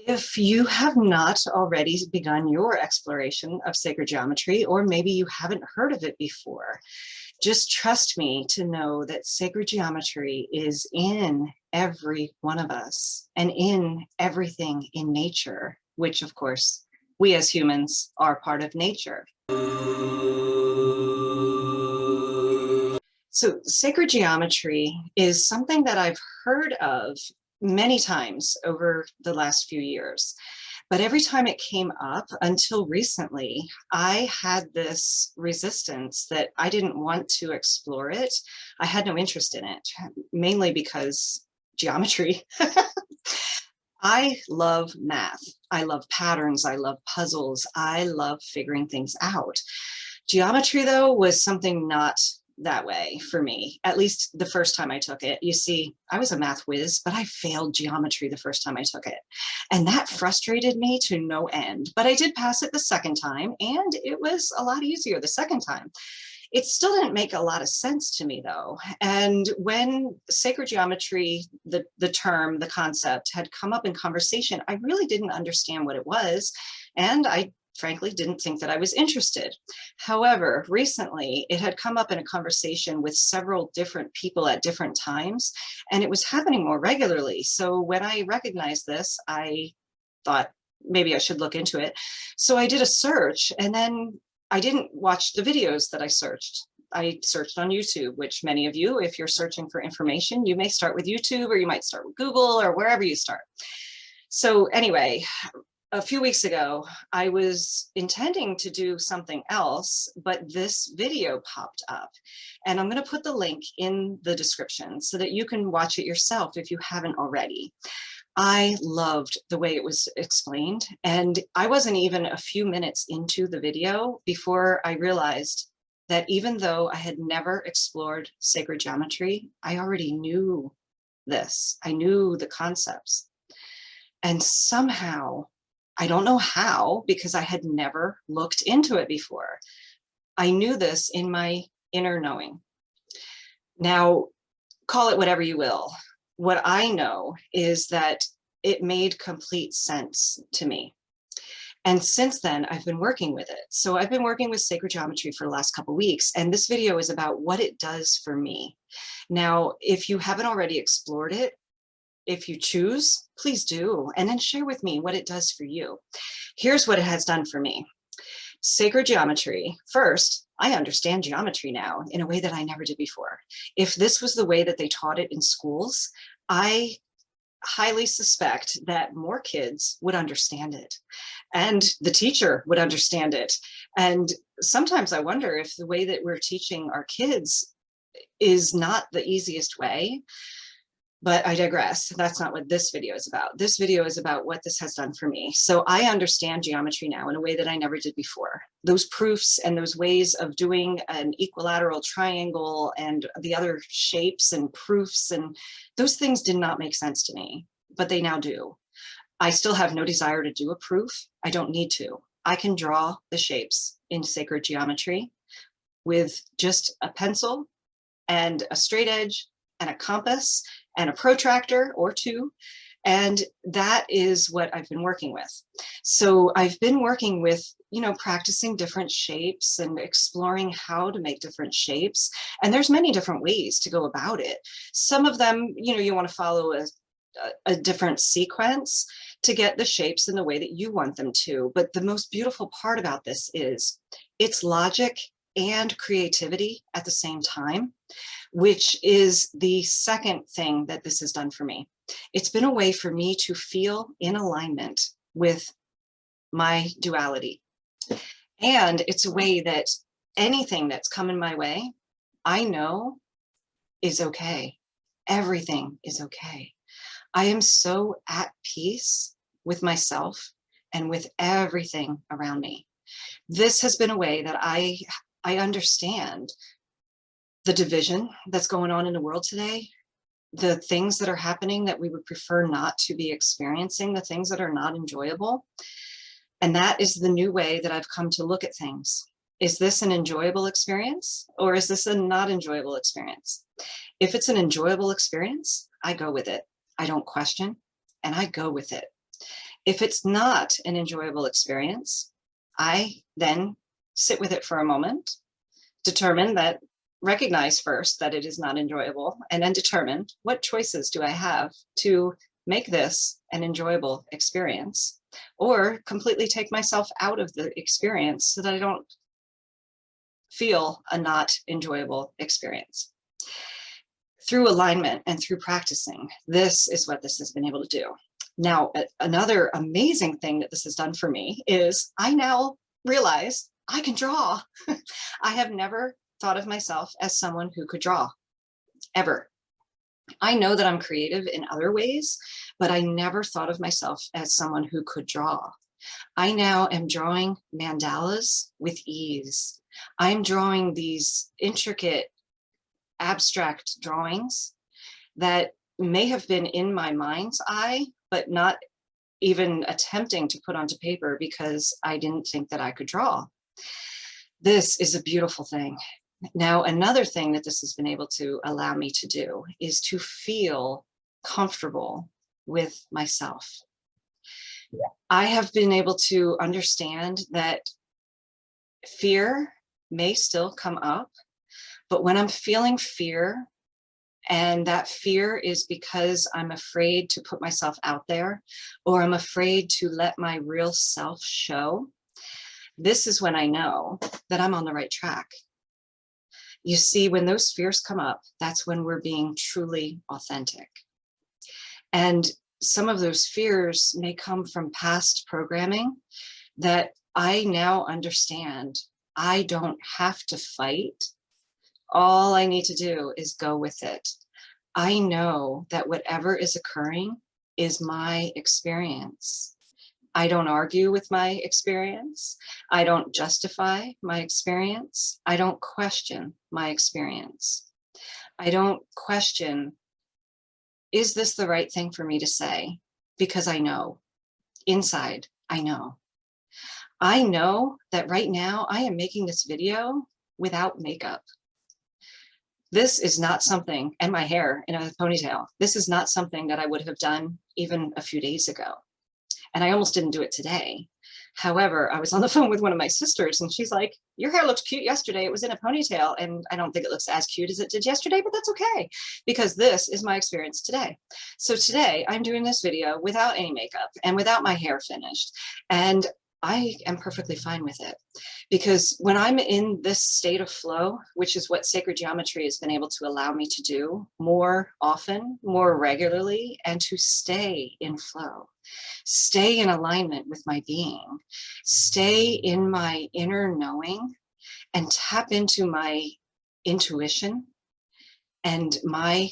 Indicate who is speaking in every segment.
Speaker 1: If you have not already begun your exploration of sacred geometry, or maybe you haven't heard of it before, just trust me to know that sacred geometry is in every one of us and in everything in nature, which of course, we as humans are part of nature. So sacred geometry is something that I've heard of many times over the last few years. But every time it came up until recently, I had this resistance that I didn't want to explore it. I had no interest in it, mainly because geometry. I love math. I love patterns. I love puzzles. I love figuring things out. Geometry, though, was something not that way for me, at least the first time I took it. You see, I was a math whiz, but I failed geometry the first time I took it. And that frustrated me to no end. But I did pass it the second time, and it was a lot easier the second time. It still didn't make a lot of sense to me, though. And when sacred geometry, the term, the concept, had come up in conversation, I really didn't understand what it was. And I frankly didn't think that I was interested. However, recently it had come up in a conversation with several different people at different times, and it was happening more regularly. So when I recognized this, I thought maybe I should look into it. So I did a search, and then I didn't watch the videos that I searched. I searched on YouTube, which many of you, if you're searching for information, you may start with YouTube, or you might start with Google, or wherever you start. So anyway, a few weeks ago, I was intending to do something else, but this video popped up. And I'm going to put the link in the description so that you can watch it yourself if you haven't already. I loved the way it was explained, and I wasn't even a few minutes into the video before I realized that even though I had never explored sacred geometry, I already knew this. I knew the concepts. And somehow, I don't know how, because I had never looked into it before, I knew this in my inner knowing. Now, call it whatever you will. What I know is that it made complete sense to me. And since then, I've been working with it. So I've been working with sacred geometry for the last couple of weeks, and this video is about what it does for me. Now, if you haven't already explored it, if you choose, please do, and then share with me what it does for you. Here's what it has done for me. Sacred geometry. First, I understand geometry now in a way that I never did before. If this was the way that they taught it in schools, I highly suspect that more kids would understand it, and the teacher would understand it. And sometimes I wonder if the way that we're teaching our kids is not the easiest way. But I digress. That's not what this video is about. This video is about what this has done for me. So I understand geometry now in a way that I never did before. Those proofs and those ways of doing an equilateral triangle and the other shapes and proofs, and those things did not make sense to me, but they now do. I still have no desire to do a proof. I don't need to. I can draw the shapes in sacred geometry with just a pencil and a straight edge and a compass and a protractor or two. And that is what I've been working with. So I've been working with, practicing different shapes and exploring how to make different shapes. And there's many different ways to go about it. Some of them, you want to follow a different sequence to get the shapes in the way that you want them to. But the most beautiful part about this is it's logic and creativity at the same time, which is the second thing that this has done for me. It's been a way for me to feel in alignment with my duality. And it's a way that anything that's coming my way, I know is okay. Everything is okay. I am so at peace with myself and with everything around me. This has been a way that I understand the division that's going on in the world today, the things that are happening that we would prefer not to be experiencing, the things that are not enjoyable. And that is the new way that I've come to look at things. Is this an enjoyable experience, or is this a not enjoyable experience? If it's an enjoyable experience, I go with it. I don't question, and I go with it. If it's not an enjoyable experience, I then sit with it for a moment, recognize first that it is not enjoyable, and then determine what choices do I have to make this an enjoyable experience, or completely take myself out of the experience so that I don't feel a not enjoyable experience. Through alignment and through practicing, this is what this has been able to do. Now, another amazing thing that this has done for me is I now realize I can draw. I have never thought of myself as someone who could draw, ever. I know that I'm creative in other ways, but I never thought of myself as someone who could draw. I now am drawing mandalas with ease. I'm drawing these intricate, abstract drawings that may have been in my mind's eye, but not even attempting to put onto paper because I didn't think that I could draw. This is a beautiful thing. Now, another thing that this has been able to allow me to do is to feel comfortable with myself. I have been able to understand that fear may still come up, but when I'm feeling fear, and that fear is because I'm afraid to put myself out there, or I'm afraid to let my real self show, this is when I know that I'm on the right track. You see, when those fears come up, that's when we're being truly authentic. And some of those fears may come from past programming that I now understand I don't have to fight. All I need to do is go with it. I know that whatever is occurring is my experience. I don't argue with my experience. I don't justify my experience. I don't question my experience. I don't question, is this the right thing for me to say? Because I know, inside, I know. I know that right now I am making this video without makeup. This is not something, and my hair in a ponytail, this is not something that I would have done even a few days ago. And I almost didn't do it today. However, I was on the phone with one of my sisters and she's like, your hair looked cute yesterday. It was in a ponytail. And I don't think it looks as cute as it did yesterday, but that's okay, because this is my experience today. So today I'm doing this video without any makeup and without my hair finished. And I am perfectly fine with it, because when I'm in this state of flow, which is what sacred geometry has been able to allow me to do more often, more regularly, and to stay in flow, stay in alignment with my being, stay in my inner knowing, and tap into my intuition and my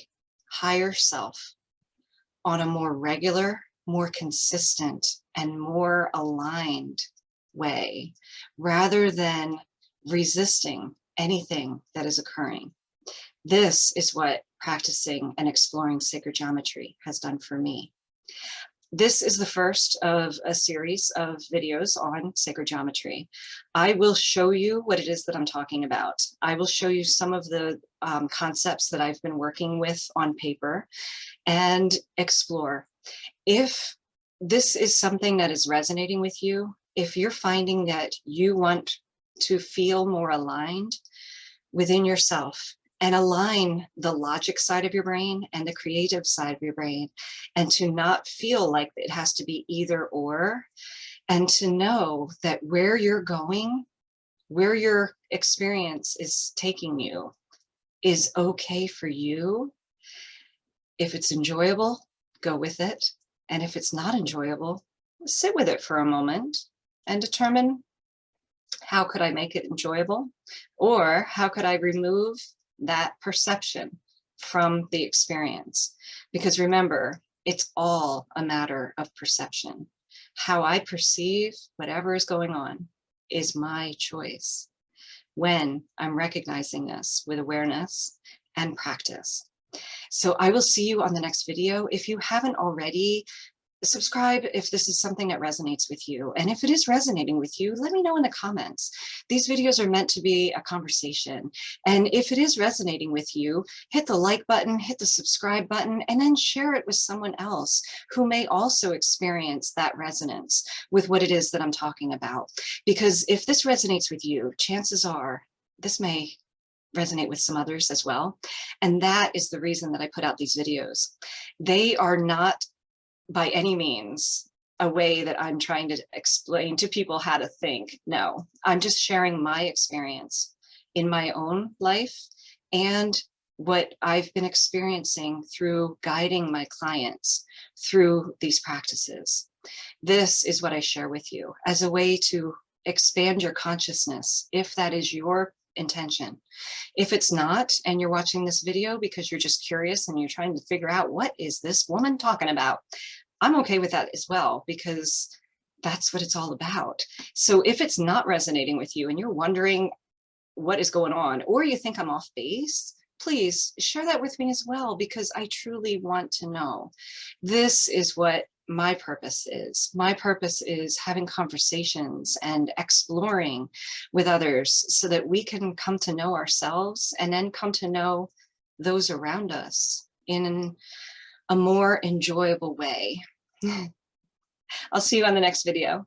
Speaker 1: higher self on a more regular, more consistent, and more aligned way, rather than resisting anything that is occurring. This is what practicing and exploring sacred geometry has done for me. This is the first of a series of videos on sacred geometry. I will show you what it is that I'm talking about. I will show you some of the concepts that I've been working with on paper and explore. If this is something that is resonating with you, if you're finding that you want to feel more aligned within yourself and align the logic side of your brain and the creative side of your brain, and to not feel like it has to be either or, and to know that where you're going, where your experience is taking you, is okay for you. If it's enjoyable, go with it. And if it's not enjoyable, sit with it for a moment and determine, how could I make it enjoyable? Or how could I remove that perception from the experience? Because remember, it's all a matter of perception. How I perceive whatever is going on is my choice when I'm recognizing this with awareness and practice. So I will see you on the next video. If you haven't already, Subscribe if this is something that resonates with you. And if it is resonating with you, let me know in the comments. These videos are meant to be a conversation. And if it is resonating with you, hit the like button, hit the subscribe button, and then share it with someone else who may also experience that resonance with what it is that I'm talking about. Because if this resonates with you, chances are this may resonate with some others as well. And that is the reason that I put out these videos. They are not by any means a way that I'm trying to explain to people how to think. No, I'm just sharing my experience in my own life and what I've been experiencing through guiding my clients through these practices. This is what I share with you as a way to expand your consciousness, if that is your intention. If it's not, and you're watching this video because you're just curious and you're trying to figure out, what is this woman talking about? I'm okay with that as well, because that's what it's all about. So if it's not resonating with you and you're wondering what is going on, or you think I'm off base, please share that with me as well, because I truly want to know. This is what my purpose is. My purpose is having conversations and exploring with others so that we can come to know ourselves and then come to know those around us in a more enjoyable way. I'll see you on the next video.